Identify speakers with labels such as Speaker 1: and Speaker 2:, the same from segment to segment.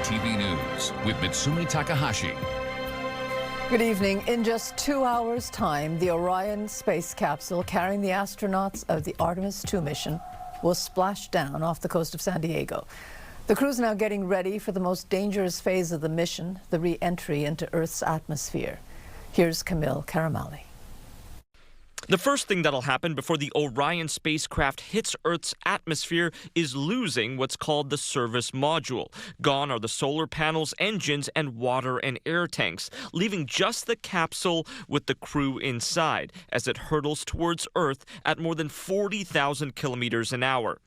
Speaker 1: CTV News with Mitsumi Takahashi.
Speaker 2: Good evening. In just 2 hours' time, the Orion space capsule carrying the astronauts of the Artemis II mission will splash down off the coast of San Diego. The crew's now getting ready for the most dangerous phase of the mission, the re-entry into Earth's atmosphere. Here's Camille Caramali.
Speaker 3: The first thing that'll happen before the Orion spacecraft hits Earth's atmosphere is losing what's called the service module. Gone are the solar panels, engines, and water and air tanks, leaving just the capsule with the crew inside as it hurtles towards Earth at more than 40,000 kilometers an hour.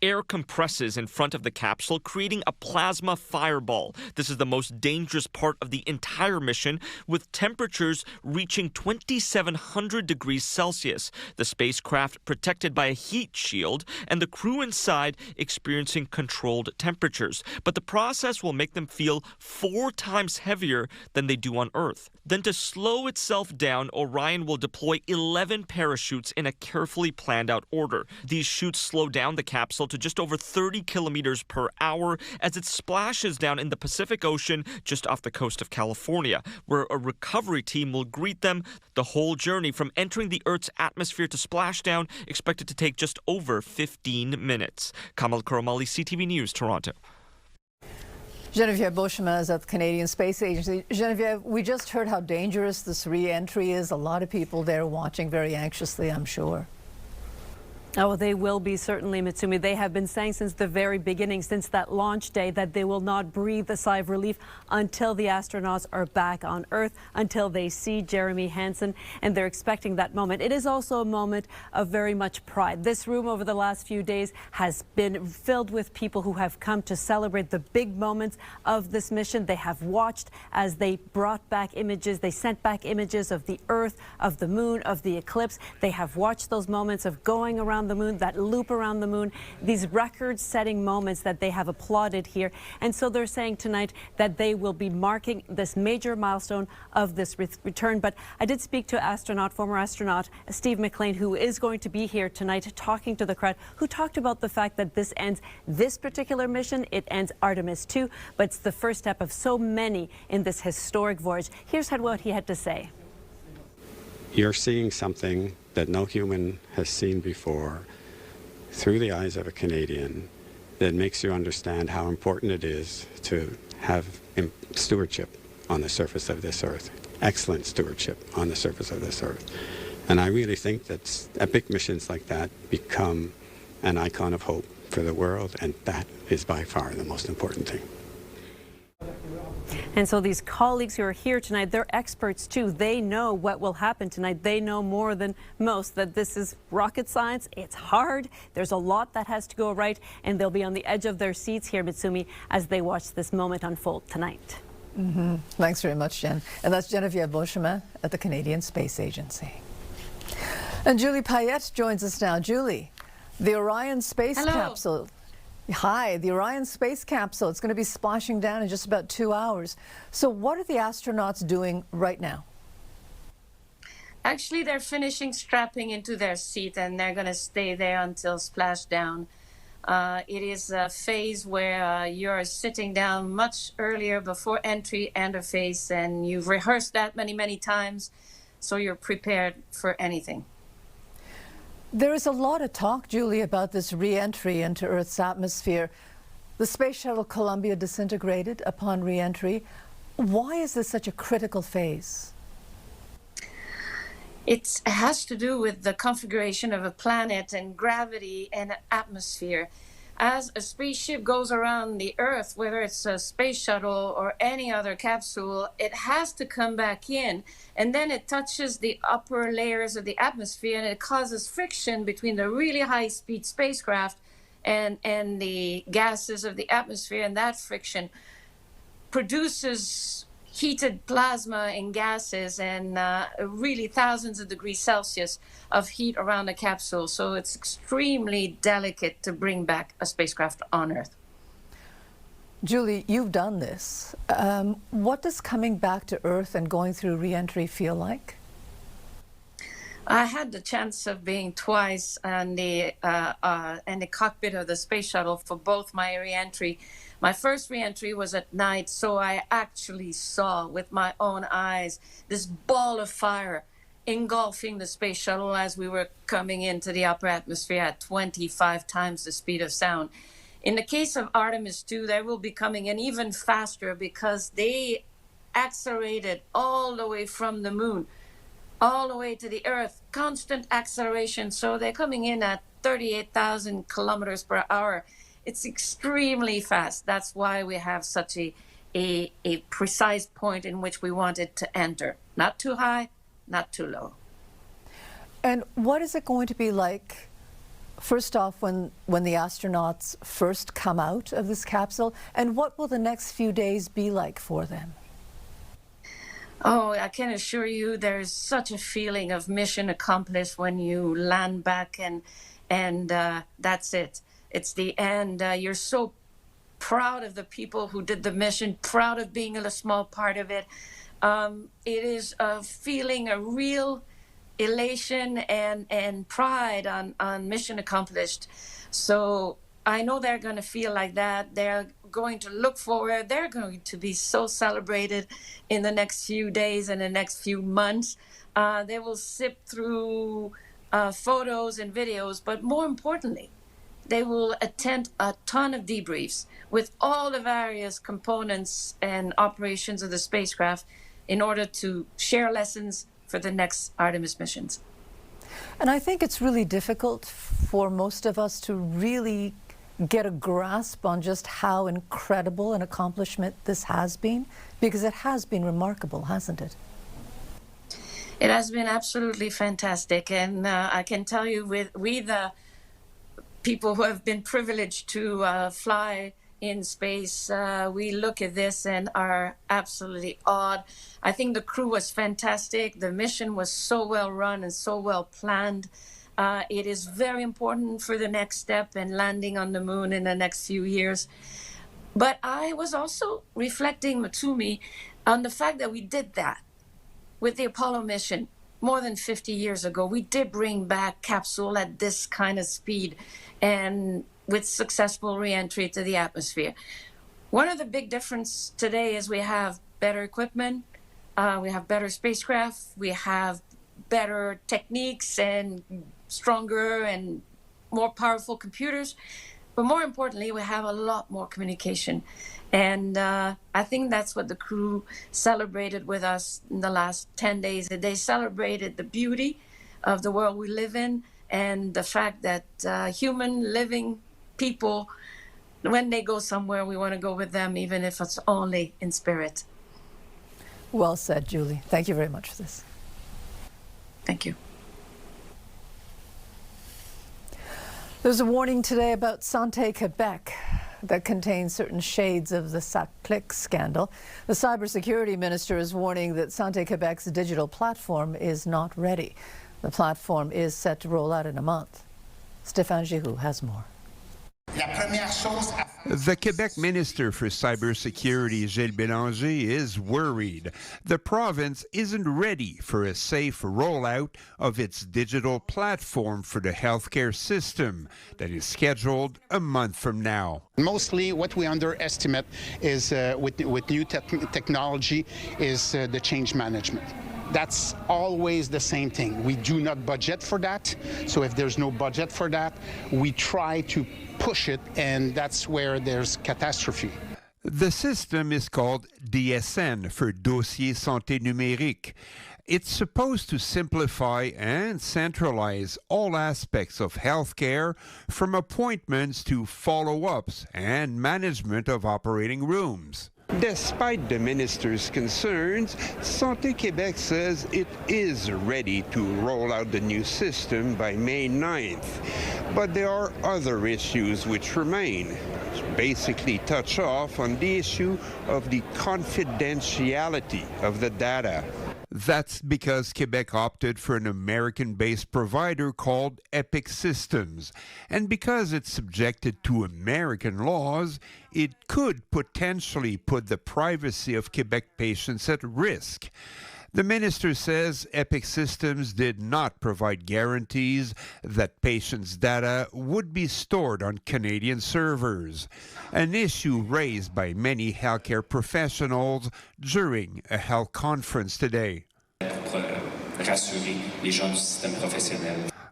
Speaker 3: Air compresses in front of the capsule, creating a plasma fireball. This is the most dangerous part of the entire mission, with temperatures reaching 2,700 degrees Celsius. The spacecraft protected by a heat shield, and the crew inside experiencing controlled temperatures. But the process will make them feel 4 times heavier than they do on Earth. Then, to slow itself down, Orion will deploy 11 parachutes in a carefully planned out order. These chutes slow down the capsule to just over 30 kilometers per hour as it splashes down in the Pacific Ocean just off the coast of California, where a recovery team will greet them. The whole journey from entering the Earth's atmosphere to splashdown expected to take just over 15 minutes. Kamal Karamali, CTV News, Toronto.
Speaker 2: Geneviève Beauchemin is at the Canadian Space Agency. Geneviève, we just heard how dangerous this re-entry is. A lot of people there watching very anxiously, I'm sure.
Speaker 4: Oh, they will be, certainly, Mitsumi. They have been saying since the very beginning, since that launch day, that they will not breathe a sigh of relief until the astronauts are back on Earth, until they see Jeremy Hansen, and they're expecting that moment. It is also a moment of very much pride. This room over the last few days has been filled with people who have come to celebrate the big moments of this mission. They have watched as they brought back images. They sent back images of the Earth, of the moon, of the eclipse. They have watched those moments of going around the moon, that loop around the moon, these record-setting moments that they have applauded here. And so they're saying tonight that they will be marking this major milestone of this return. But I did speak to former astronaut Steve McLean, who is going to be here tonight talking to the crowd, who talked about the fact that this ends this particular mission. It ends Artemis II, but it's the first step of so many in this historic voyage. Here's what he had to say.
Speaker 5: You're seeing something that no human has seen before through the eyes of a Canadian that makes you understand how important it is to have stewardship on the surface of this Earth, excellent stewardship on the surface of this Earth. And I really think that epic missions like that become an icon of hope for the world, and that is by far the most important thing.
Speaker 4: And so these colleagues who are here tonight, they're experts too. They know what will happen tonight. They know more than most that this is rocket science. It's hard. There's a lot that has to go right, and they'll be on the edge of their seats here, Mitsumi, as they watch this moment unfold tonight.
Speaker 2: Thanks very much, Jen. And that's Geneviève Beauchemin at the Canadian Space Agency. And Julie Payette joins us now. Julie, the Orion space capsule. Hi, the Orion space capsule. It's going to be splashing down in just about 2 hours. So what are the astronauts doing right now?
Speaker 6: Actually, they're finishing strapping into their seat, and they're going to stay there until splashdown. It is a phase where you're sitting down much earlier before entry and a phase, and you've rehearsed that many, many times, so you're prepared for anything.
Speaker 2: There is a lot of talk, Julie, about this re-entry into Earth's atmosphere. The Space Shuttle Columbia disintegrated upon re-entry. Why is this such a critical phase?
Speaker 6: It has to do with the configuration of a planet and gravity and atmosphere. As a spaceship goes around the Earth, whether it's a space shuttle or any other capsule, it has to come back in, and then it touches the upper layers of the atmosphere, and it causes friction between the really high-speed spacecraft and the gases of the atmosphere, and that friction produces heated plasma and gases and really thousands of degrees Celsius of heat around the capsule. So it's extremely delicate to bring back a spacecraft on Earth.
Speaker 2: Julie, you've done this. What does coming back to Earth and going through re-entry feel like?
Speaker 6: I had the chance of being twice in the cockpit of the space shuttle for both my re-entry. My first reentry was at night, so I actually saw with my own eyes this ball of fire engulfing the space shuttle as we were coming into the upper atmosphere at 25 times the speed of sound. In the case of Artemis II, they will be coming in even faster because they accelerated all the way from the moon, all the way to the Earth, constant acceleration. So they're coming in at 38,000 kilometers per hour. It's extremely fast. That's why we have such a precise point in which we want it to enter. Not too high, not too low.
Speaker 2: And what is it going to be like, first off, when the astronauts first come out of this capsule, and what will the next few days be like for them?
Speaker 6: Oh, I can assure you there's such a feeling of mission accomplished when you land back and that's it. It's the end. You're so proud of the people who did the mission, proud of being a small part of it. It is a feeling, a real elation and pride on mission accomplished. So I know they're going to feel like that. They're going to look forward. They're going to be so celebrated in the next few days and the next few months. They will sip through photos and videos, but more importantly, they will attend a ton of debriefs with all the various components and operations of the spacecraft in order to share lessons for the next Artemis missions.
Speaker 2: And I think it's really difficult for most of us to really get a grasp on just how incredible an accomplishment this has been, because it has been remarkable, hasn't it?
Speaker 6: It has been absolutely fantastic, and I can tell you, we the people who have been privileged to fly in space, we look at this and are absolutely awed. I think the crew was fantastic. The mission was so well run and so well planned. It is very important for the next step and landing on the moon in the next few years. But I was also reflecting, Matsumi, on the fact that we did that with the Apollo mission more than 50 years ago. We did bring back capsule at this kind of speed and with successful re-entry to the atmosphere. One of the big differences today is we have better equipment, we have better spacecraft, we have better techniques and stronger and more powerful computers. But more importantly, we have a lot more communication. And I think that's what the crew celebrated with us in the last 10 days. They celebrated the beauty of the world we live in and the fact that human living people, when they go somewhere, we want to go with them, even if it's only in spirit.
Speaker 2: Well said, Julie. Thank you very much for this.
Speaker 6: Thank you.
Speaker 2: There's a warning today about Sante Quebec that contains certain shades of the Saclic scandal. The cybersecurity minister is warning that Sante Quebec's digital platform is not ready. The platform is set to roll out in a month. Stéphane Giroux has more.
Speaker 7: The Quebec Minister for Cybersecurity, Gilles Bélanger, is worried. The province isn't ready for a safe rollout of its digital platform for the healthcare system that is scheduled a month from now.
Speaker 8: Mostly what we underestimate is with new technology is the change management. That's always the same thing. We do not budget for that. So if there's no budget for that, we try to push it, and that's where there's catastrophe.
Speaker 7: The system is called DSN for Dossier Santé Numérique. It's supposed to simplify and centralize all aspects of healthcare, from appointments to follow-ups and management of operating rooms. Despite the minister's concerns, Sante Quebec says it is ready to roll out the new system by May 9th. But there are other issues which remain. Basically touch off on the issue of the confidentiality of the data. That's because Quebec opted for an American-based provider called Epic Systems. And because it's subjected to American laws, it could potentially put the privacy of Quebec patients at risk. The minister says Epic Systems did not provide guarantees that patients' data would be stored on Canadian servers, an issue raised by many healthcare professionals during a health conference today.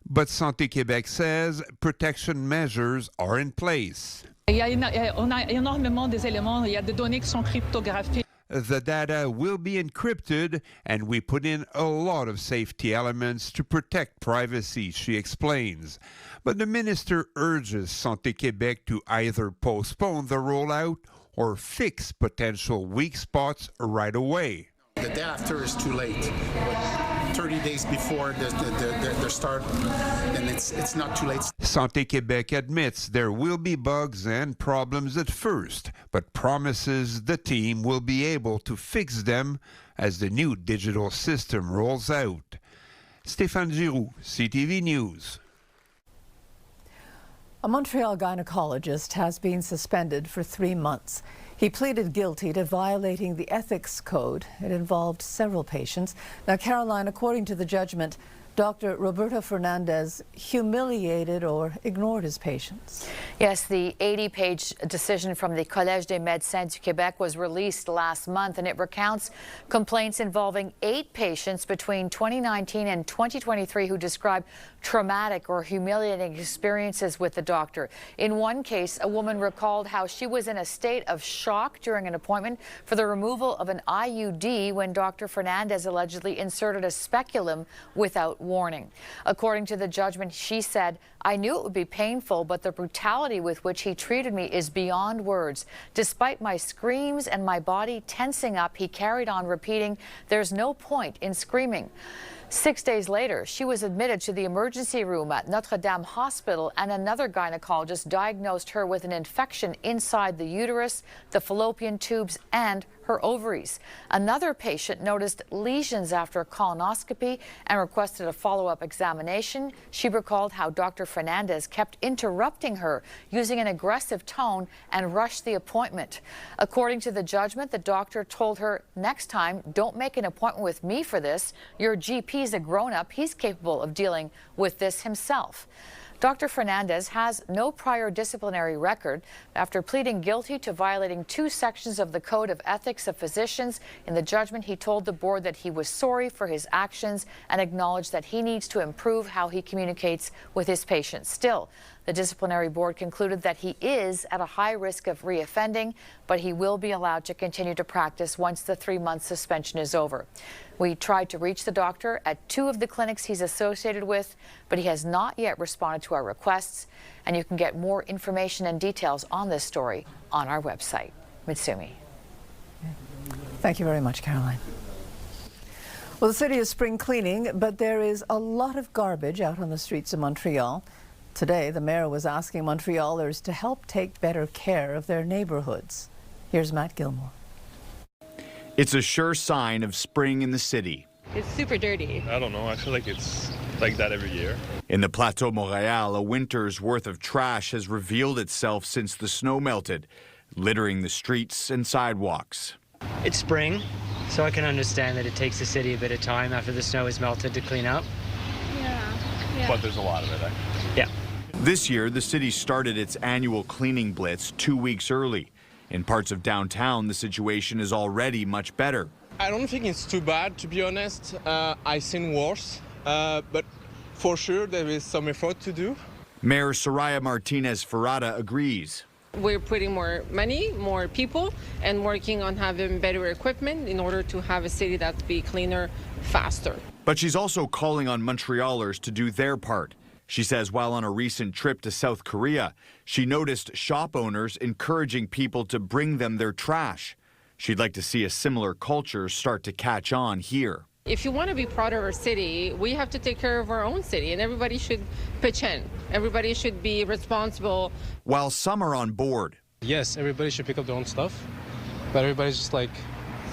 Speaker 7: But Sante Quebec says protection measures are in place.
Speaker 9: On a énormément des éléments, il y a des données qui sont cryptographiées.
Speaker 7: The data will be encrypted, and we put in a lot of safety elements to protect privacy, she explains. But the minister urges Sante Quebec to either postpone the rollout or fix potential weak spots right away.
Speaker 8: The day after is too late. 30 days before the start, and it's not too late.
Speaker 7: Sante Quebec admits there will be bugs and problems at first, but promises the team will be able to fix them as the new digital system rolls out. Stéphane Giroux, CTV News.
Speaker 2: A Montreal gynecologist has been suspended for 3 months. He pleaded guilty to violating the ethics code. It involved several patients. Now, Caroline, according to the judgment, Dr. Roberto Fernandez humiliated or ignored his patients.
Speaker 10: Yes, the 80-page decision from the Collège des Médecins du Québec was released last month, and it recounts complaints involving 8 patients between 2019 and 2023 who described traumatic or humiliating experiences with the doctor. In one case, a woman recalled how she was in a state of shock during an appointment for the removal of an IUD when Dr. Fernandez allegedly inserted a speculum without warning. According to the judgment, she said, "I knew it would be painful, but the brutality with which he treated me is beyond words. Despite my screams and my body tensing up, he carried on repeating, 'There's no point in screaming.'" 6 days later, she was admitted to the emergency room at Notre Dame Hospital, and another gynecologist diagnosed her with an infection inside the uterus, the fallopian tubes, and her ovaries. Another patient noticed lesions after a colonoscopy and requested a follow-up examination. She recalled how Dr. Fernandez kept interrupting her, using an aggressive tone, and rushed the appointment. According to the judgment, the doctor told her, "Next time, don't make an appointment with me for this. Your GP's a grown-up. He's capable of dealing with this himself." Dr. Fernandez has no prior disciplinary record. After pleading guilty to violating 2 sections of the Code of Ethics of Physicians, in the judgment he told the board that he was sorry for his actions and acknowledged that he needs to improve how he communicates with his patients. Still, the disciplinary board concluded that he is at a high risk of reoffending, but he will be allowed to continue to practice once the 3-month suspension is over. We tried to reach the doctor at 2 of the clinics he's associated with, but he has not yet responded to our requests. And you can get more information and details on this story on our website. Mitsumi.
Speaker 2: Thank you very much, Caroline. Well, the city is spring cleaning, but there is a lot of garbage out on the streets of Montreal. Today, the mayor was asking Montrealers to help take better care of their neighborhoods. Here's Matt Gilmore.
Speaker 11: It's a sure sign of spring in the city.
Speaker 12: It's super dirty.
Speaker 13: I don't know. I feel like it's like that every year.
Speaker 11: In the Plateau Montréal, a winter's worth of trash has revealed itself since the snow melted, littering the streets and sidewalks.
Speaker 14: It's spring, so I can understand that it takes the city a bit of time after the snow is melted to clean up.
Speaker 13: Yeah. But there's a lot of it.
Speaker 14: Yeah.
Speaker 11: This year, the city started its annual cleaning blitz 2 weeks early. In parts of downtown, the situation is already much better.
Speaker 15: I don't think it's too bad, to be honest. I've seen worse, but for sure there is some effort to do.
Speaker 11: Mayor Soraya Martinez Ferrada agrees.
Speaker 12: We're putting more money, more people, and working on having better equipment in order to have a city that's be cleaner faster.
Speaker 11: But she's also calling on Montrealers to do their part. She says while on a recent trip to South Korea, she noticed shop owners encouraging people to bring them their trash. She'd like to see a similar culture start to catch on here.
Speaker 12: If you want to be proud of our city, we have to take care of our own city, and everybody should pitch in. Everybody should be responsible.
Speaker 11: While some are on board.
Speaker 13: Yes, everybody should pick up their own stuff, but everybody's just like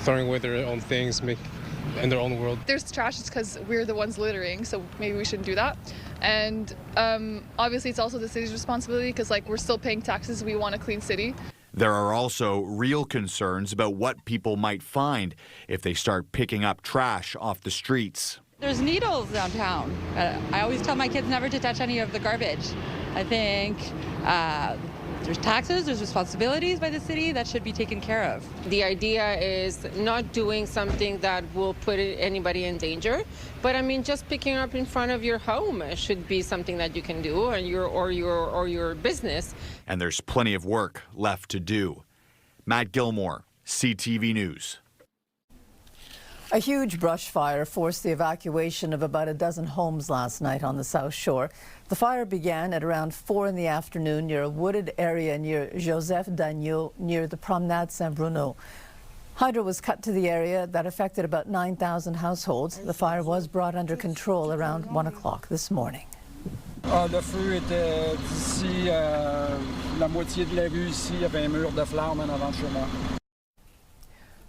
Speaker 13: throwing away their own things, in their own world.
Speaker 16: There's trash just because we're the ones littering, so maybe we shouldn't do that. And obviously it's also the city's responsibility because we're still paying taxes. We want a clean city.
Speaker 11: There are also real concerns about what people might find if they start picking up trash off the streets.
Speaker 17: There's needles downtown. I always tell my kids never to touch any of the garbage. I think there's taxes, there's responsibilities by the city that should be taken care of.
Speaker 12: The idea is not doing something that will put anybody in danger, but I mean, just picking up in front of your home should be something that you can do, or your business.
Speaker 11: And there's plenty of work left to do. Matt Gilmore, CTV News.
Speaker 2: A huge brush fire forced the evacuation of about a dozen homes last night on the South Shore. The fire began at around 4 in the afternoon near a wooded area near Joseph Dagneau near the Promenade Saint-Bruno. Hydro was cut to the area that affected about 9,000 households. The fire was brought under control around 1 o'clock this morning.
Speaker 18: Le feu était d'ici la moitié de la rue ici. Il y avait un mur de flammes en avant de chez moi.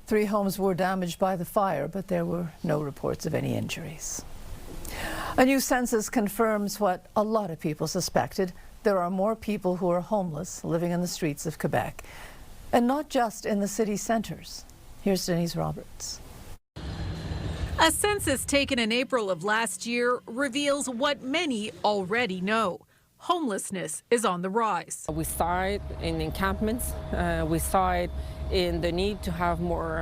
Speaker 2: 3 homes were damaged by the fire, but there were no reports of any injuries. A new census confirms what a lot of people suspected. There are more people who are homeless living in the streets of Quebec, and not just in the city centres. Here's Denise Roberts.
Speaker 19: A census taken in April of last year reveals what many already know. Homelessness is on the rise.
Speaker 12: We saw it in encampments. We saw it in the need to have more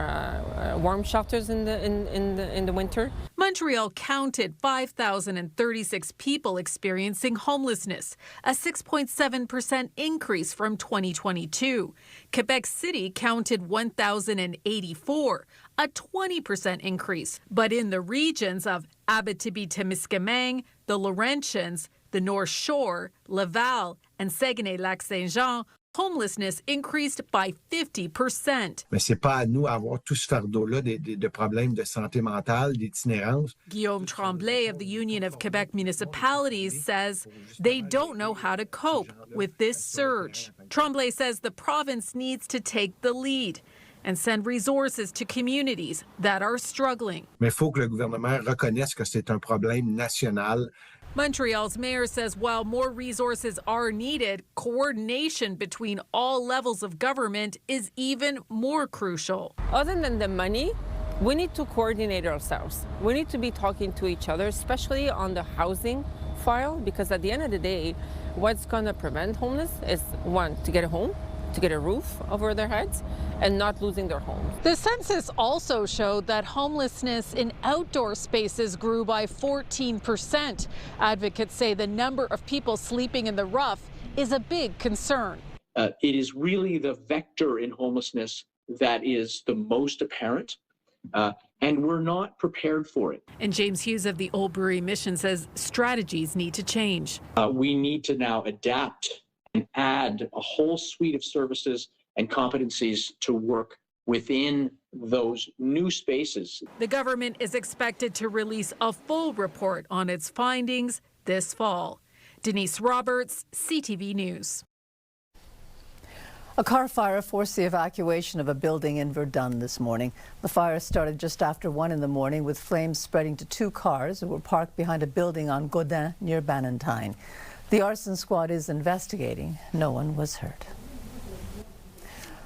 Speaker 12: warm shelters in the winter.
Speaker 19: Montreal counted 5,036 people experiencing homelessness, a 6.7% increase from 2022. Quebec City counted 1,084, a 20% increase. But in the regions of Abitibi-Témiscamingue, the Laurentians, the North Shore, Laval, and Saguenay-Lac-Saint-Jean, homelessness increased by 50%.
Speaker 20: Mais c'est pas à nous avoir tout ce fardeau-là de problèmes de santé mentale, d'itinérance.
Speaker 19: Guillaume Tremblay of the Union of Quebec Municipalities says they don't know how to cope with this surge. Tremblay says the province needs to take the lead and send resources to communities that are struggling.
Speaker 20: Mais il faut que le gouvernement reconnaisse que c'est un problème national.
Speaker 19: Montreal's mayor says while more resources are needed, coordination between all levels of government is even more crucial.
Speaker 12: Other than the money, we need to coordinate ourselves. We need to be talking to each other, especially on the housing file, because at the end of the day, what's going to prevent homeless is, one, to get a home, to get a roof over their heads, and not losing their homes.
Speaker 19: The census also showed that homelessness in outdoor spaces grew by 14%. Advocates say the number of people sleeping in the rough is a big concern.
Speaker 21: It is really the vector in homelessness that is the most apparent, and we're not prepared for it.
Speaker 19: And James Hughes of the Oldbury Mission says strategies need to change.
Speaker 21: We need to now adapt and add a whole suite of services and competencies to work within those new spaces.
Speaker 19: The government is expected to release a full report on its findings this fall. Denise Roberts, CTV News.
Speaker 2: A car fire forced the evacuation of a building in Verdun this morning. The fire started just after 1 in the morning with flames spreading to 2 cars that were parked behind a building on Godin near Bannentine. The arson squad is investigating. No one was hurt.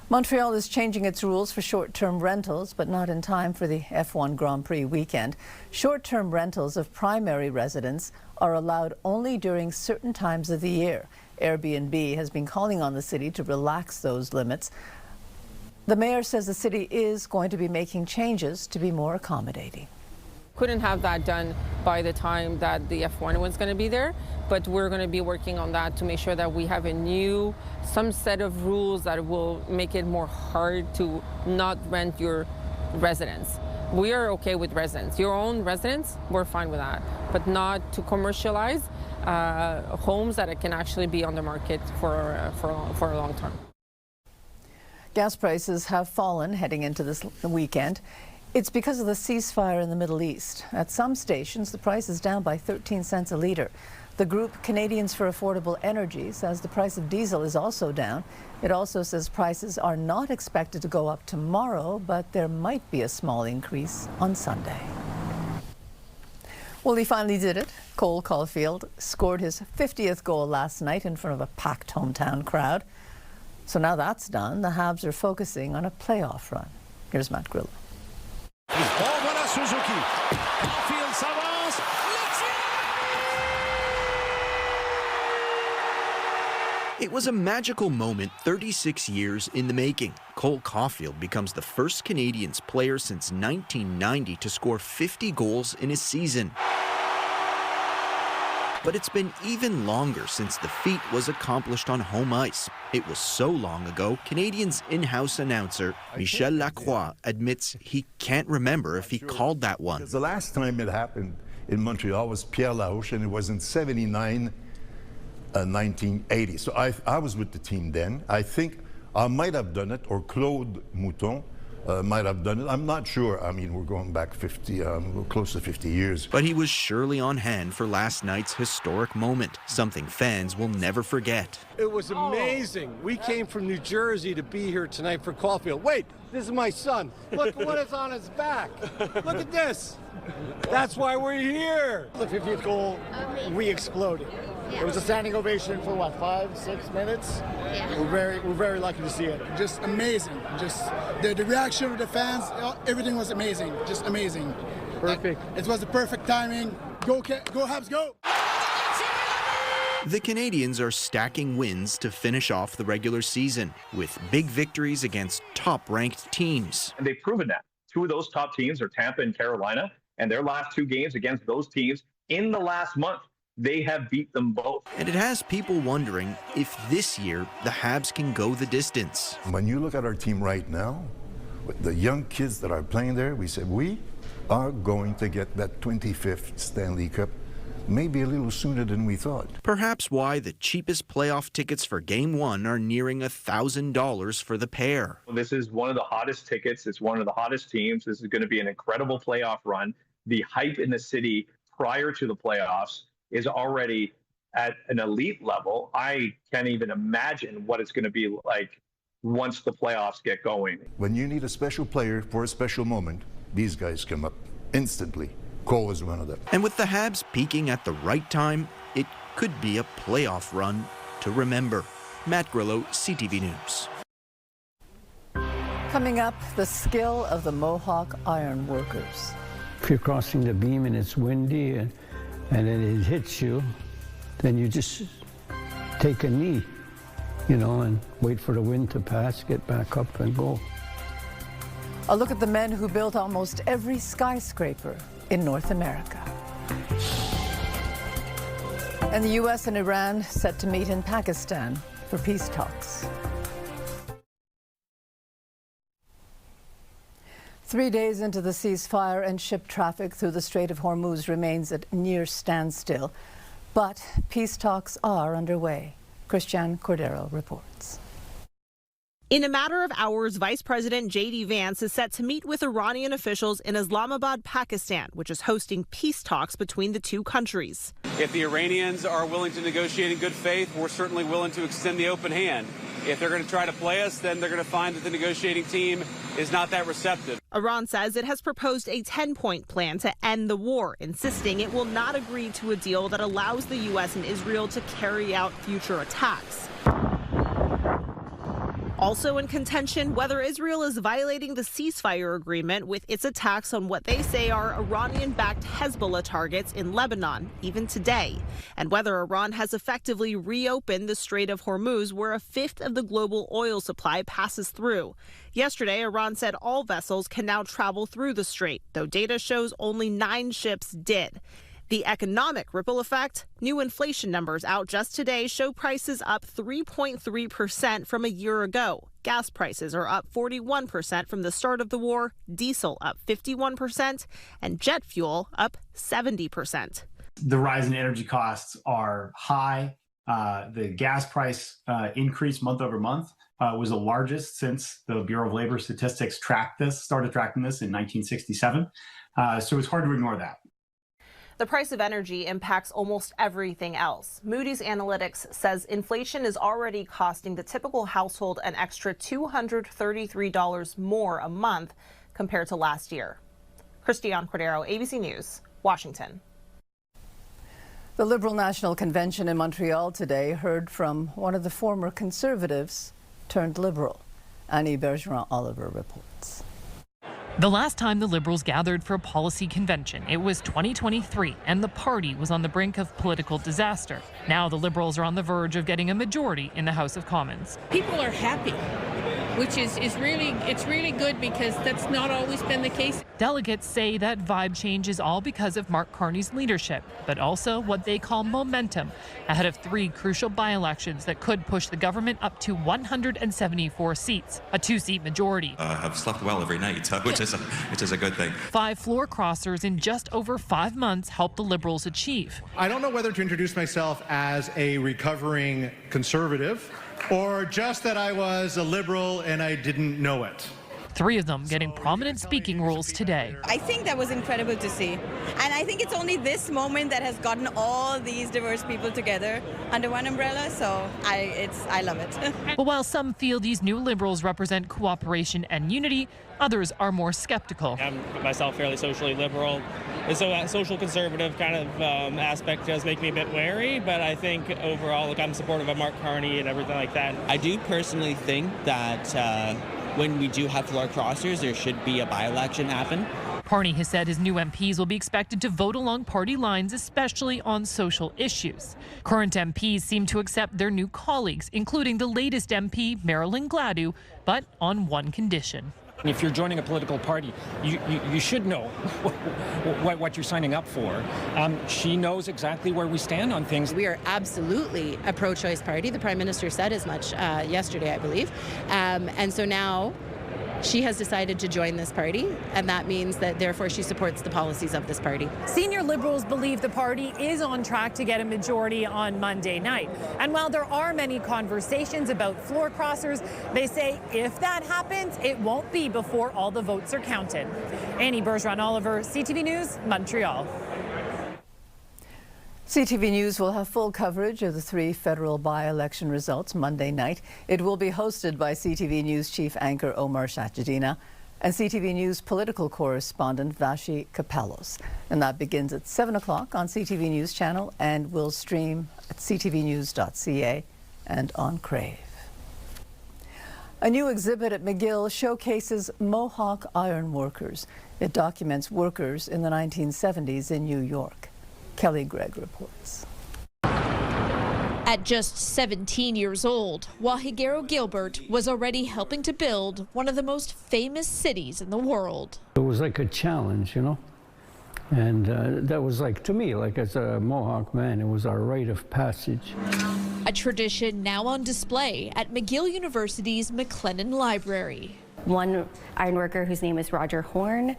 Speaker 2: Montreal is changing its rules for short-term rentals, but not in time for the F1 Grand Prix weekend. Short-term rentals of primary residence are allowed only during certain times of the year. Airbnb has been calling on the city to relax those limits. The mayor says the city is going to be making changes to be more accommodating.
Speaker 12: Couldn't have that done by the time that the F1 was going to be there, but we're going to be working on that to make sure that we have some set of rules that will make it more hard to not rent your residence. We are okay with residence. Your own residence, we're fine with that, but not to commercialize homes that can actually be on the market for a long time.
Speaker 2: Gas prices have fallen heading into this weekend. It's because of the ceasefire in the Middle East. At some stations, the price is down by 13 cents a litre. The group Canadiens for Affordable Energy says the price of diesel is also down. It also says prices are not expected to go up tomorrow, but there might be a small increase on Sunday. Well, he finally did it. Cole Caulfield scored his 50th goal last night in front of a packed hometown crowd. So now that's done, the Habs are focusing on a playoff run. Here's Matt Grillo.
Speaker 1: Voilà Suzuki. Caulfield s'avance.
Speaker 22: It was a magical moment 36 years in the making. Cole Caulfield becomes the first Canadiens player since 1990 to score 50 goals in a season. But it's been even longer since the feat was accomplished on home ice. It was so long ago, Canadiens in-house announcer Michel Lacroix admits he can't remember if he called that one.
Speaker 23: The last time it happened in Montreal was Pierre Larouche, and it was in 79, 1980. So I was with the team then. I think I might have done it, or Claude Mouton might have done it. I'm not sure. I mean, we're going back 50, close to 50 years.
Speaker 22: But he was surely on hand for last night's historic moment, something fans will never forget.
Speaker 1: It was amazing. We came from New Jersey to be here tonight for Caulfield. Wait, this is my son. Look what is on his back. Look at this. That's why we're here.
Speaker 24: The 50th goal, we exploded. It was a standing ovation for what, 5-6 minutes? Yeah. We're very lucky to see it. Just amazing. Just the reaction of the fans, everything was amazing. Just amazing.
Speaker 1: Perfect.
Speaker 24: It was the perfect timing. Go Habs, go!
Speaker 22: The Canadiens are stacking wins to finish off the regular season with big victories against top-ranked teams.
Speaker 25: And they've proven that. Two of those top teams are Tampa and Carolina, and their last two games against those teams in the last month, they have beat them both.
Speaker 22: And it has people wondering if this year the Habs can go the distance.
Speaker 23: When you look at our team right now, with the young kids that are playing there, we said we are going to get that 25th Stanley Cup maybe a little sooner than we thought.
Speaker 22: Perhaps why the cheapest playoff tickets for Game 1 are nearing $1,000 for the pair.
Speaker 25: This is one of the hottest tickets. It's one of the hottest teams. This is going to be an incredible playoff run. The hype in the city prior to the playoffs is already at an elite level. I can't even imagine what it's going to be like once the playoffs get going.
Speaker 23: When you need a special player for a special moment, these guys come up instantly. Cole is one of them.
Speaker 22: And with the Habs peaking at the right time, it could be a playoff run to remember. Matt Grillo, CTV News.
Speaker 2: Coming up, the skill of the Mohawk iron workers.
Speaker 26: If you're crossing the beam and it's windy and then it hits you, then you just take a knee, and wait for the wind to pass, get back up and go.
Speaker 2: A look at the men who built almost every skyscraper in North America. And the U.S. and Iran set to meet in Pakistan for peace talks. 3 days into the ceasefire, and ship traffic through the Strait of Hormuz remains at near standstill. But peace talks are underway. Christiane Cordero reports.
Speaker 27: In a matter of hours, Vice President J.D. Vance is set to meet with Iranian officials in Islamabad, Pakistan, which is hosting peace talks between the two countries.
Speaker 28: If the Iranians are willing to negotiate in good faith, we're certainly willing to extend the open hand. If they're going to try to play us, then they're going to find that the negotiating team is not that receptive.
Speaker 27: Iran says it has proposed a 10-point plan to end the war, insisting it will not agree to a deal that allows the U.S. and Israel to carry out future attacks. Also in contention, whether Israel is violating the ceasefire agreement with its attacks on what they say are Iranian-backed Hezbollah targets in Lebanon, even today, and whether Iran has effectively reopened the Strait of Hormuz, where a fifth of the global oil supply passes through. Yesterday, Iran said all vessels can now travel through the strait, though data shows only 9 ships did. The economic ripple effect: new inflation numbers out just today show prices up 3.3% from a year ago. Gas prices are up 41% from the start of the war, diesel up 51%, and jet fuel up 70%.
Speaker 29: The rise in energy costs are high. The gas price increase month over month was the largest since the Bureau of Labor Statistics started tracking this in 1967. So it's hard to ignore that.
Speaker 27: The price of energy impacts almost everything else. Moody's Analytics says inflation is already costing the typical household an extra $233 more a month compared to last year. Christiane Cordero, ABC News, Washington.
Speaker 2: The Liberal National Convention in Montreal today heard from one of the former Conservatives turned Liberal. Annie Bergeron-Oliver reports.
Speaker 3: The last time the Liberals gathered for a policy convention, it was 2023, and the party was on the brink of political disaster. Now the Liberals are on the verge of getting a majority in the House of Commons.
Speaker 4: People are happy, which is really good because that's not always been the case.
Speaker 3: Delegates say that vibe change is all because of Mark Carney's leadership, but also what they call momentum, ahead of 3 crucial by-elections that could push the government up to 174 seats, a 2-seat majority.
Speaker 5: I've slept well every night, which is a good thing.
Speaker 3: 5 floor crossers in just over 5 months helped the Liberals achieve.
Speaker 6: I don't know whether to introduce myself as a recovering conservative or just that I was a Liberal and I didn't know it.
Speaker 3: 3 of them getting prominent speaking roles today.
Speaker 7: I think that was incredible to see. And I think it's only this moment that has gotten all these diverse people together under one umbrella, so I love it.
Speaker 3: But while some feel these new Liberals represent cooperation and unity, others are more skeptical.
Speaker 8: I'm myself fairly socially liberal, and so that social conservative kind of aspect does make me a bit wary, but I think overall, look, I'm supportive of Mark Carney and everything like that.
Speaker 9: I do personally think that when we do have floor crossers, there should be a by-election happen.
Speaker 3: Carney has said his new MPs will be expected to vote along party lines, especially on social issues. Current MPs seem to accept their new colleagues, including the latest MP, Marilyn Gladu, but on one condition.
Speaker 10: If you're joining a political party, you should know what you're signing up for. She knows exactly where we stand on things.
Speaker 7: We are absolutely a pro-choice party. The Prime Minister said as much yesterday, I believe. And so now she has decided to join this party, and that means that therefore she supports the policies of this party.
Speaker 19: Senior Liberals believe the party is on track to get a majority on Monday night. And while there are many conversations about floor crossers, they say if that happens, it won't be before all the votes are counted. Annie Bergeron-Oliver, CTV News, Montreal.
Speaker 2: CTV News will have full coverage of the 3 federal by-election results Monday night. It will be hosted by CTV News chief anchor Omar Shachedina and CTV News political correspondent Vashi Kapelos. And that begins at 7 o'clock on CTV News channel and will stream at ctvnews.ca and on Crave. A new exhibit at McGill showcases Mohawk iron workers. It documents workers in the 1970s in New York. Kelly Gregg reports.
Speaker 14: At just 17 years old, Wahigero Gilbert was already helping to build one of the most famous cities in the world.
Speaker 26: It was like a challenge, you know, and that was like, to me, like as a Mohawk man, it was our rite of passage.
Speaker 14: A tradition now on display at McGill University's McLennan Library.
Speaker 30: One ironworker whose name is Roger Horn,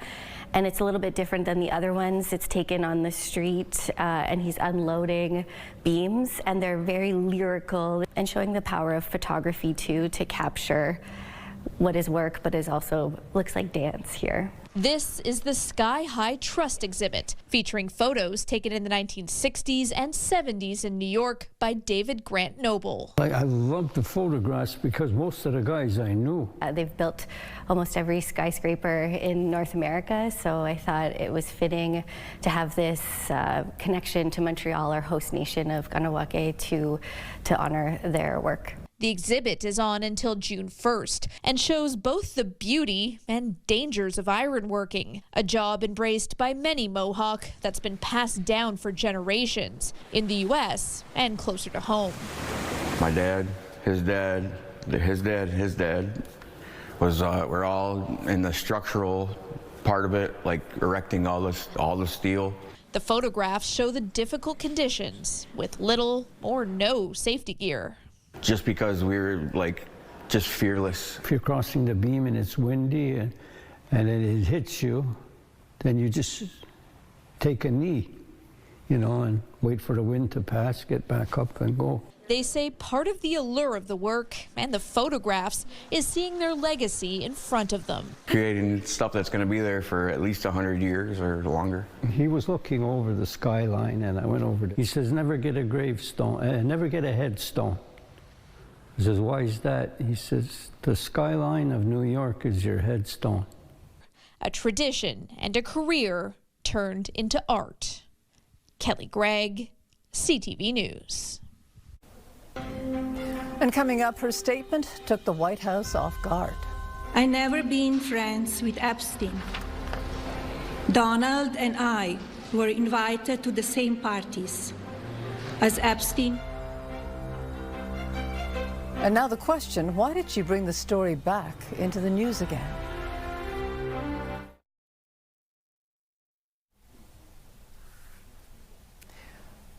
Speaker 30: and it's a little bit different than the other ones. It's taken on the street and he's unloading beams, and they're very lyrical and showing the power of photography too to capture what is work but is also looks like dance here.
Speaker 14: This is the Sky High Trust exhibit, featuring photos taken in the 1960s and 70s in New York by David Grant Noble.
Speaker 26: I love the photographs because most of the guys I knew.
Speaker 30: They've built almost every skyscraper in North America, so I thought it was fitting to have this connection to Montreal, our host nation of Kahnawake, to honor their work.
Speaker 14: The exhibit is on until June 1st and shows both the beauty and dangers of ironworking, a job embraced by many Mohawk that's been passed down for generations in the U.S. and closer to home.
Speaker 31: My dad, his dad, his dad, his dad we're all in the structural part of it, like erecting all the steel.
Speaker 14: The photographs show the difficult conditions with little or no safety gear.
Speaker 31: Just because we were like just fearless.
Speaker 26: If you're crossing the beam and it's windy and it hits you, then you just take a knee, you know, and wait for the wind to pass, get back up and go.
Speaker 14: They say part of the allure of the work and the photographs is seeing their legacy in front of them.
Speaker 31: Creating stuff that's going to be there for at least 100 years or longer.
Speaker 26: He was looking over the skyline and I went over there. He says, never get a gravestone, never get a headstone. He says, why is that? He says, the skyline of New York is your headstone.
Speaker 14: A tradition and a career turned into art. Kelly Gregg, CTV News.
Speaker 2: And coming up, her statement took the White House off guard.
Speaker 1: I never been friends with Epstein. Donald and I were invited to the same parties as Epstein.
Speaker 2: And now the question, why did she bring the story back into the news again?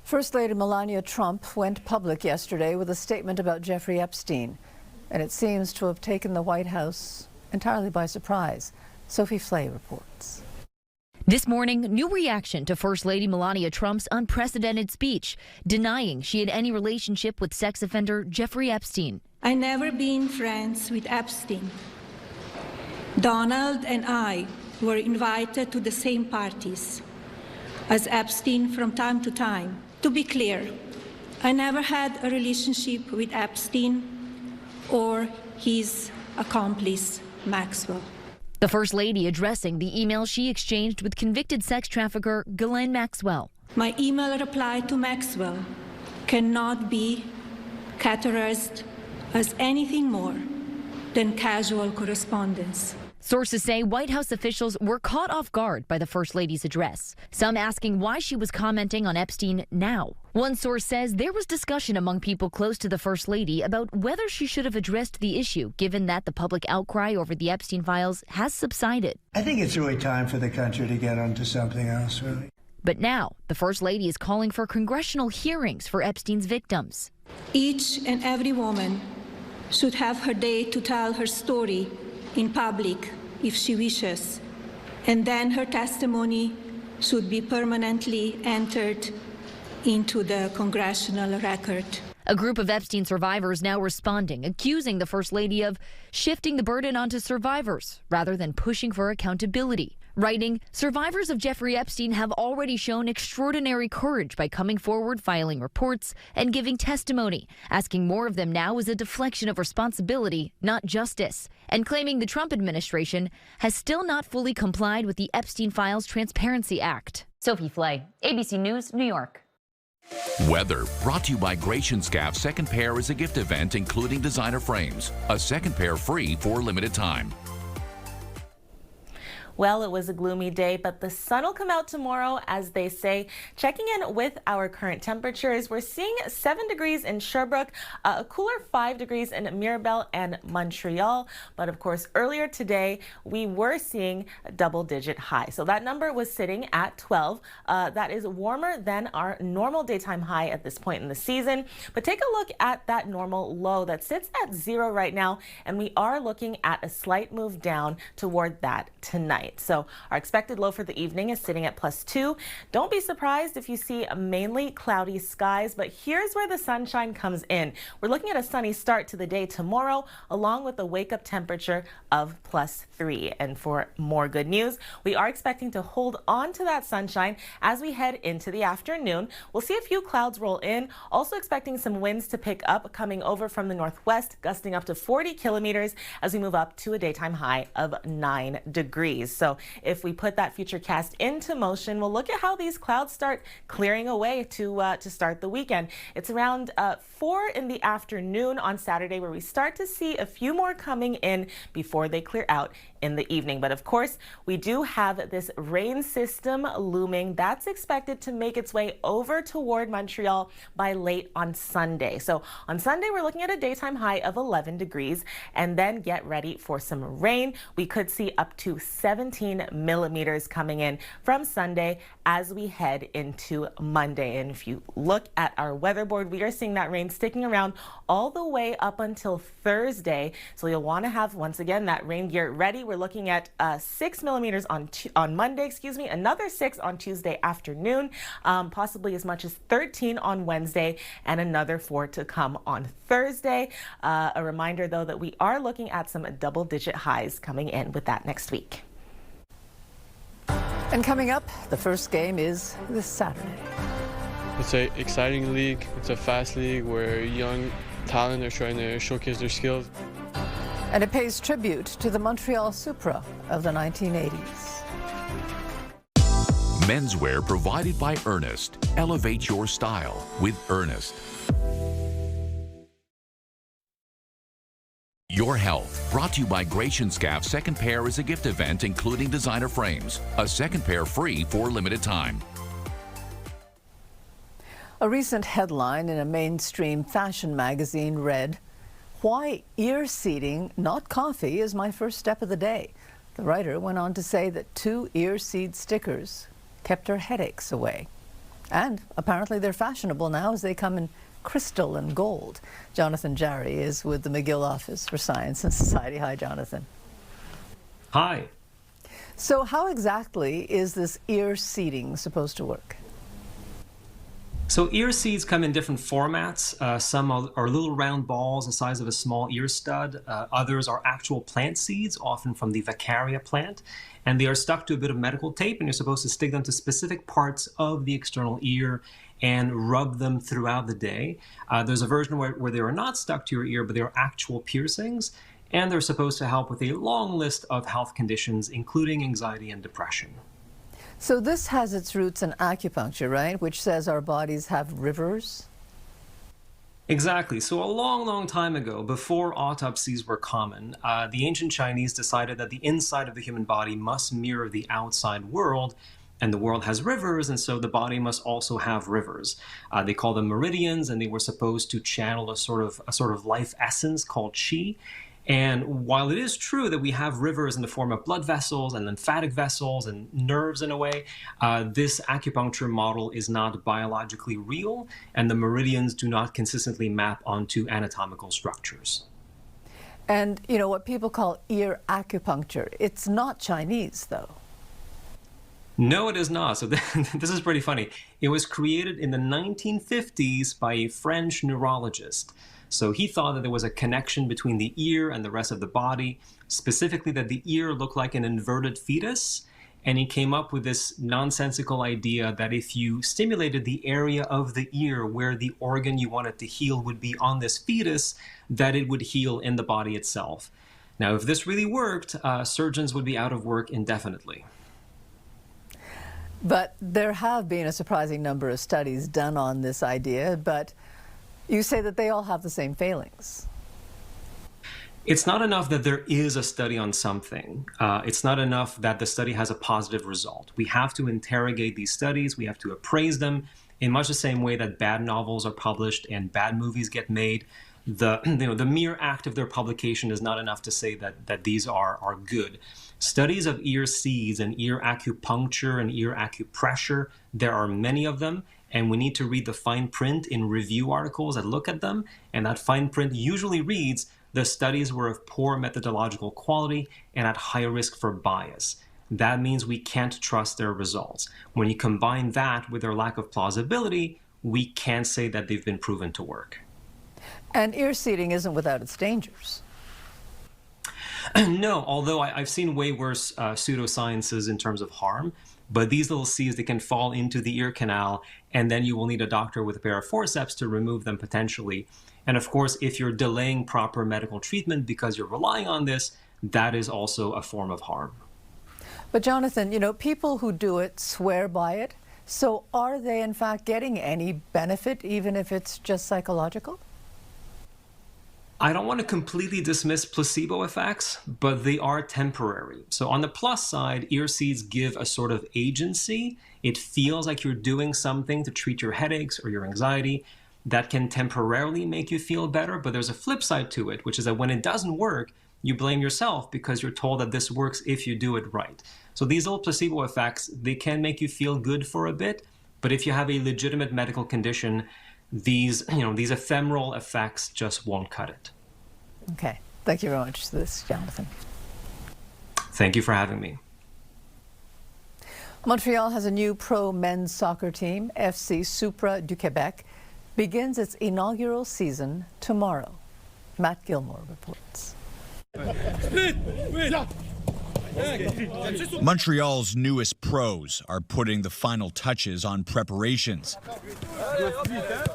Speaker 2: First Lady Melania Trump went public yesterday with a statement about Jeffrey Epstein, and it seems to have taken the White House entirely by surprise. Sophie Flay reports.
Speaker 11: This morning, new reaction to First Lady Melania Trump's unprecedented speech, denying she had any relationship with sex offender Jeffrey Epstein.
Speaker 1: I never been friends with Epstein. Donald and I were invited to the same parties as Epstein from time to time. To be clear, I never had a relationship with Epstein or his accomplice, Maxwell.
Speaker 11: The First Lady addressing the email she exchanged with convicted sex trafficker Ghislaine Maxwell.
Speaker 1: My email reply to Maxwell cannot be categorized as anything more than casual correspondence.
Speaker 11: Sources say White House officials were caught off guard by the First Lady's address, some asking why she was commenting on Epstein now. One source says there was discussion among people close to the First Lady about whether she should have addressed the issue, given that the public outcry over the Epstein files has subsided.
Speaker 12: I think it's really time for the country to get onto something else, really.
Speaker 11: But now, the First Lady is calling for congressional hearings for Epstein's victims.
Speaker 1: Each and every woman should have her day to tell her story in public if she wishes, and then her testimony should be permanently entered into the congressional record.
Speaker 11: A group of Epstein survivors now responding, accusing the First Lady of shifting the burden onto survivors rather than pushing for accountability. Writing, survivors of Jeffrey Epstein have already shown extraordinary courage by coming forward, filing reports, and giving testimony. Asking more of them now is a deflection of responsibility, not justice, and claiming the Trump administration has still not fully complied with the Epstein Files Transparency Act. Sophie Flay, ABC News, New York.
Speaker 13: Weather brought to you by Gratian-Scaff. Second pair is a gift event including designer frames. A second pair free for limited time.
Speaker 15: Well, it was a gloomy day, but the sun will come out tomorrow, as they say. Checking in with our current temperatures, we're seeing 7 degrees in Sherbrooke, a cooler 5 degrees in Mirabel and Montreal. But of course, earlier today, we were seeing a double-digit high. So that number was sitting at 12. That is warmer than our normal daytime high at this point in the season. But take a look at that normal low that sits at 0 right now, and we are looking at a slight move down toward that tonight. So our expected low for the evening is sitting at +2. Don't be surprised if you see mainly cloudy skies, but here's where the sunshine comes in. We're looking at a sunny start to the day tomorrow, along with a wake-up temperature of +3. And for more good news, we are expecting to hold on to that sunshine as we head into the afternoon. We'll see a few clouds roll in, also expecting some winds to pick up coming over from the northwest, gusting up to 40 kilometers as we move up to a daytime high of 9 degrees. So if we put that future cast into motion, we'll look at how these clouds start clearing away to start the weekend. It's around 4 in the afternoon on Saturday where we start to see a few more coming in before they clear out in the evening. But of course, we do have this rain system looming that's expected to make its way over toward Montreal by late on Sunday. So on Sunday, we're looking at a daytime high of 11 degrees, and then get ready for some rain. We could see up to 17 millimeters coming in from Sunday as we head into Monday. And if you look at our weather board, we are seeing that rain sticking around all the way up until Thursday. So you'll want to have, once again, that rain gear ready. We're looking at 6 millimeters on Monday, another 6 on Tuesday afternoon, possibly as much as 13 on Wednesday, and another 4 to come on Thursday. A reminder, though, that we are looking at some double-digit highs coming in with that next week.
Speaker 2: And coming up, the first game is this Saturday.
Speaker 16: It's an exciting league. It's a fast league where young talent are trying to showcase their skills.
Speaker 2: And it pays tribute to the Montreal Supra of the 1980s.
Speaker 13: Menswear provided by Ernest. Elevate your style with Ernest. Your health, brought to you by Gratianscap's second pair is a gift event including designer frames. A second pair free for a limited time.
Speaker 2: A recent headline in a mainstream fashion magazine read, "Why ear seeding, not coffee, is my first step of the day." The writer went on to say that 2 ear seed stickers kept her headaches away. And apparently they're fashionable now as they come in crystal and gold. Jonathan Jarry is with the McGill Office for Science and Society. Hi, Jonathan.
Speaker 17: Hi.
Speaker 2: So how exactly is this ear seeding supposed to work?
Speaker 17: So ear seeds come in different formats. Some are little round balls the size of a small ear stud. Others are actual plant seeds, often from the Vaccaria plant. And they are stuck to a bit of medical tape, and you're supposed to stick them to specific parts of the external ear and rub them throughout the day. There's a version where they are not stuck to your ear, but they are actual piercings. And they're supposed to help with a long list of health conditions, including anxiety and depression.
Speaker 2: So this has its roots in acupuncture, right? Which says our bodies have rivers?
Speaker 17: Exactly. So a long, long time ago, before autopsies were common, the ancient Chinese decided that the inside of the human body must mirror the outside world, and the world has rivers, and so the body must also have rivers. They call them meridians, and they were supposed to channel a sort of life essence called qi. And while it is true that we have rivers in the form of blood vessels and lymphatic vessels and nerves in a way, this acupuncture model is not biologically real, and the meridians do not consistently map onto anatomical structures.
Speaker 2: And, you know, what people call ear acupuncture, it's not Chinese, though.
Speaker 17: No, it is not. So this is pretty funny. It was created in the 1950s by a French neurologist. So he thought that there was a connection between the ear and the rest of the body, specifically that the ear looked like an inverted fetus. And he came up with this nonsensical idea that if you stimulated the area of the ear where the organ you wanted to heal would be on this fetus, that it would heal in the body itself. Now, if this really worked, surgeons would be out of work indefinitely.
Speaker 2: But there have been a surprising number of studies done on this idea, but you say that they all have the same failings.
Speaker 17: It's not enough that there is a study on something. It's not enough that the study has a positive result. We have to interrogate these studies. We have to appraise them in much the same way that bad novels are published and bad movies get made. The mere act of their publication is not enough to say that these are good. Studies of ear seeds and ear acupuncture and ear acupressure, there are many of them, and we need to read the fine print in review articles that look at them, and that fine print usually reads, the studies were of poor methodological quality and at high risk for bias. That means we can't trust their results. When you combine that with their lack of plausibility, we can't say that they've been proven to work.
Speaker 2: And ear seeding isn't without its dangers.
Speaker 17: No, although I've seen way worse pseudosciences in terms of harm. But these little seeds, they can fall into the ear canal, and then you will need a doctor with a pair of forceps to remove them potentially. And of course, if you're delaying proper medical treatment because you're relying on this, that is also a form of harm.
Speaker 2: But Jonathan, you know, people who do it swear by it. So are they in fact getting any benefit, even if it's just psychological?
Speaker 17: I don't want to completely dismiss placebo effects, but they are temporary. So on the plus side, ear seeds give a sort of agency. It feels like you're doing something to treat your headaches or your anxiety. That can temporarily make you feel better, but there's a flip side to it, which is that when it doesn't work, you blame yourself because you're told that this works if you do it right. So these little placebo effects, they can make you feel good for a bit, but if you have a legitimate medical condition, these ephemeral effects just won't cut it.
Speaker 2: Okay. Thank you very much for this, Jonathan.
Speaker 17: Thank you for having me.
Speaker 2: Montreal has a new pro men's soccer team. FC Supra du Quebec begins its inaugural season tomorrow. Matt Gilmore reports.
Speaker 18: Montreal's newest pros are putting the final touches on preparations.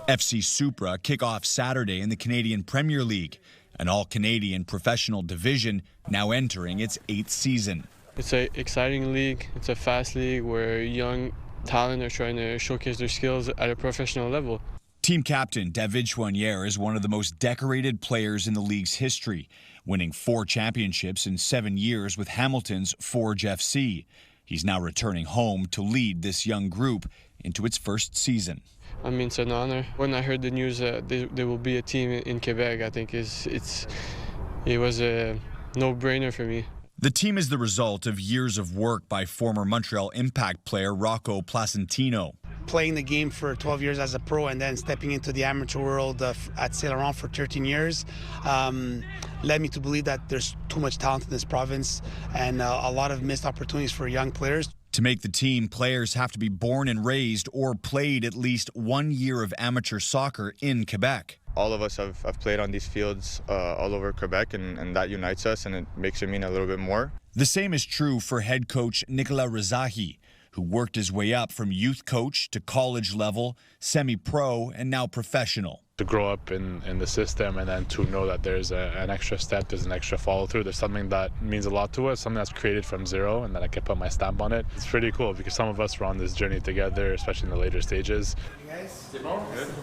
Speaker 18: FC Supra kick off Saturday in the Canadian Premier League, an all-Canadian professional division now entering its 8th season.
Speaker 16: It's an exciting league. It's a fast league where young talent are trying to showcase their skills at a professional level.
Speaker 18: Team captain David Choinière is one of the most decorated players in the league's history, winning 4 championships in 7 years with Hamilton's Forge FC. He's now returning home to lead this young group into its first season.
Speaker 16: I mean, it's an honor. When I heard the news there will be a team in Quebec, I think it was a no-brainer for me.
Speaker 18: The team is the result of years of work by former Montreal Impact player Rocco Placentino.
Speaker 4: Playing the game for 12 years as a pro and then stepping into the amateur world at Saint Laurent for 13 years led me to believe that there's too much talent in this province and a lot of missed opportunities for young players.
Speaker 18: To make the team, players have to be born and raised or played at least 1 year of amateur soccer in Quebec.
Speaker 5: All of us have played on these fields all over Quebec, and that unites us, and it makes it mean a little bit more.
Speaker 18: The same is true for head coach Nicolas Rezahi, who worked his way up from youth coach to college level, semi-pro, and now professional.
Speaker 20: To grow up in the system and then to know that there's an extra step, there's an extra follow-through, there's something that means a lot to us, something that's created from zero and that I can put my stamp on it. It's pretty cool because some of us were on this journey together, especially in the later stages.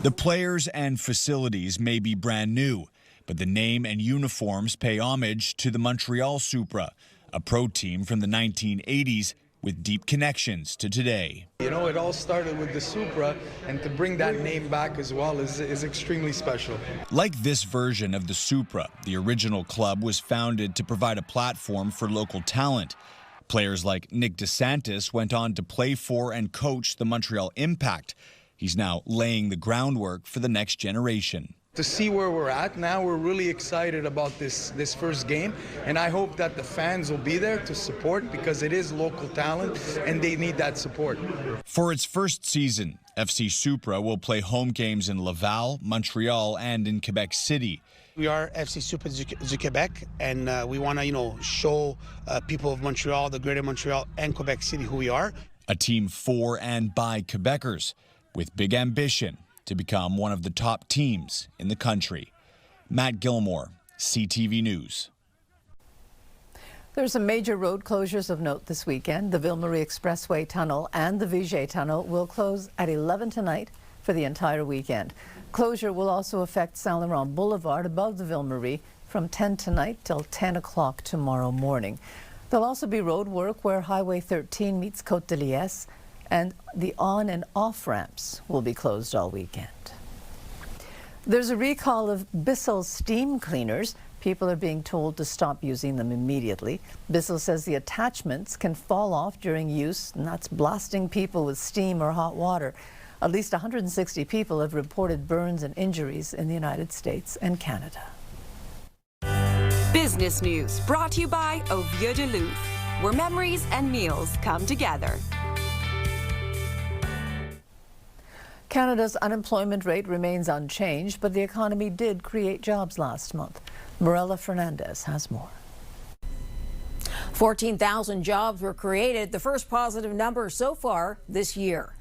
Speaker 18: The players and facilities may be brand new, but the name and uniforms pay homage to the Montreal Supra, a pro team from the 1980s with deep connections to today.
Speaker 21: You know, it all started with the Supra, and to bring that name back as well is extremely special.
Speaker 18: Like this version of the Supra, the original club was founded to provide a platform for local talent. Players like Nick DeSantis went on to play for and coach the Montreal Impact. He's now laying the groundwork for the next generation.
Speaker 21: To see where we're at now, we're really excited about this first game, and I hope that the fans will be there to support because it is local talent and they need that support.
Speaker 18: For its first season, FC Supra will play home games in Laval, Montreal, and in Quebec City.
Speaker 4: We are FC Supra du Quebec, and we want to, show people of Montreal, the greater Montreal, and Quebec City who we are.
Speaker 18: A team for and by Quebecers with big ambition to become one of the top teams in the country. Matt Gilmore, CTV News.
Speaker 2: There's some major road closures of note this weekend. The Ville-Marie Expressway Tunnel and the Vigier Tunnel will close at 11 tonight for the entire weekend. Closure will also affect Saint Laurent Boulevard above the Ville-Marie from 10 tonight till 10 o'clock tomorrow morning. There'll also be road work where Highway 13 meets Côte de Liesse, and the on and off ramps will be closed all weekend. There's a recall of Bissell steam cleaners. People are being told to stop using them immediately. Bissell says the attachments can fall off during use, and that's blasting people with steam or hot water. At least 160 people have reported burns and injuries in the United States and Canada.
Speaker 21: Business News brought to you by Au Vieux de Loup, where memories and meals come together.
Speaker 2: Canada's unemployment rate remains unchanged, but the economy did create jobs last month. Morella Fernandez has more.
Speaker 22: 14,000 jobs were created, the first positive number so far this year.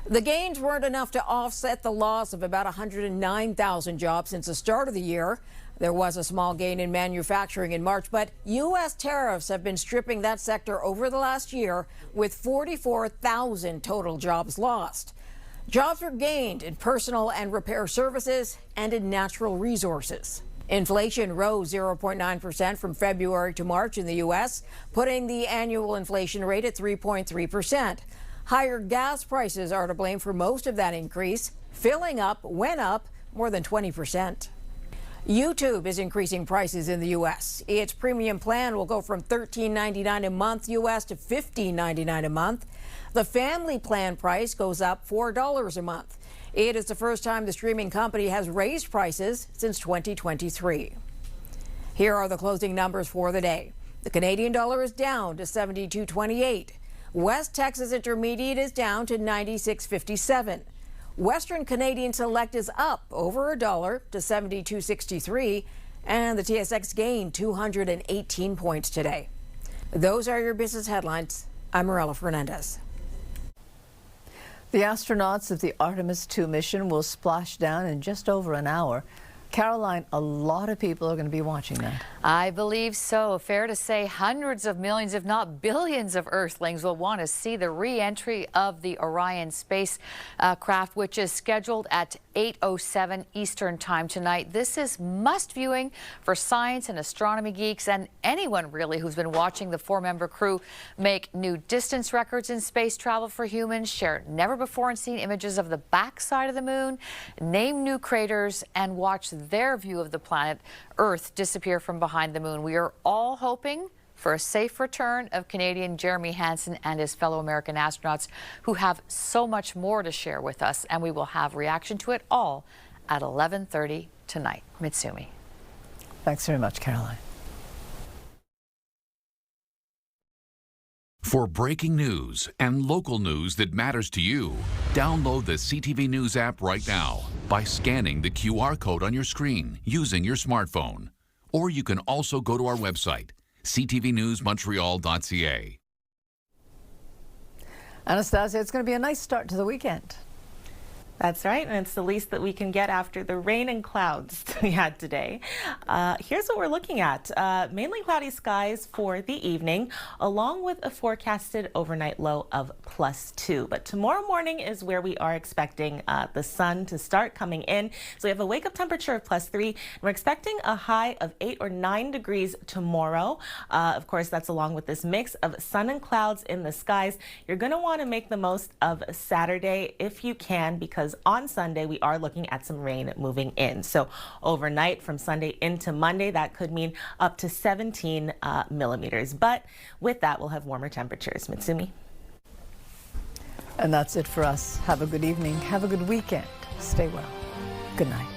Speaker 22: The gains weren't enough to offset the loss of about 109,000 jobs since the start of the year. There was a small gain in manufacturing in March, but U.S. tariffs have been stripping that sector over the last year, with 44,000 total jobs lost. Jobs were gained in personal and repair services and in natural resources. Inflation rose 0.9% from February to March in the U.S., putting the annual inflation rate at 3.3%. Higher gas prices are to blame for most of that increase. Filling up went up more than 20%. YouTube is increasing prices in the U.S. Its premium plan will go from $13.99 a month U.S. to $15.99 a month. The family plan price goes up $4 a month. It is the first time the streaming company has raised prices since 2023. Here are the closing numbers for the day. The Canadian dollar is down to 72.28. West Texas Intermediate is down to 96.57. Western Canadian Select is up over $1 to 72.63, and the TSX gained 218 points today. Those are your business headlines. I'm Morella Fernandez.
Speaker 2: The astronauts of the Artemis II mission will splash down in just over an hour. Caroline, a lot of people are going to be watching that.
Speaker 23: I believe so. Fair to say hundreds of millions, if not billions of Earthlings will want to see the re-entry of the Orion spacecraft, which is scheduled at 8:07 Eastern Time tonight. This is must viewing for science and astronomy geeks and anyone really who's been watching the 4-member crew make new distance records in space travel for humans, share never before seen images of the backside of the moon, name new craters, and watch their view of the planet Earth disappear from behind the moon. We are all hoping for a safe return of Canadian Jeremy Hansen and his fellow American astronauts who have so much more to share with us, and we will have reaction to it all at 11:30 tonight. Mitsumi.
Speaker 2: Thanks very much, Caroline.
Speaker 13: For breaking news and local news that matters to you, download the CTV News app right now by scanning the QR code on your screen using your smartphone. Or you can also go to our website, ctvnewsmontreal.ca.
Speaker 2: Anastasia, it's going to be a nice start to the weekend.
Speaker 15: That's right, and it's the least that we can get after the rain and clouds we had today. Here's what we're looking at. Mainly cloudy skies for the evening, along with a forecasted overnight low of +2. But tomorrow morning is where we are expecting the sun to start coming in. So we have a wake-up temperature of +3. And we're expecting a high of 8 or 9 degrees tomorrow. Of course, that's along with this mix of sun and clouds in the skies. You're going to want to make the most of Saturday if you can, because on Sunday we are looking at some rain moving in. So overnight from Sunday into Monday, that could mean up to 17 millimeters. But with that, we'll have warmer temperatures. Mitsumi.
Speaker 2: And that's it for us. Have a good evening. Have a good weekend. Stay well. Good night.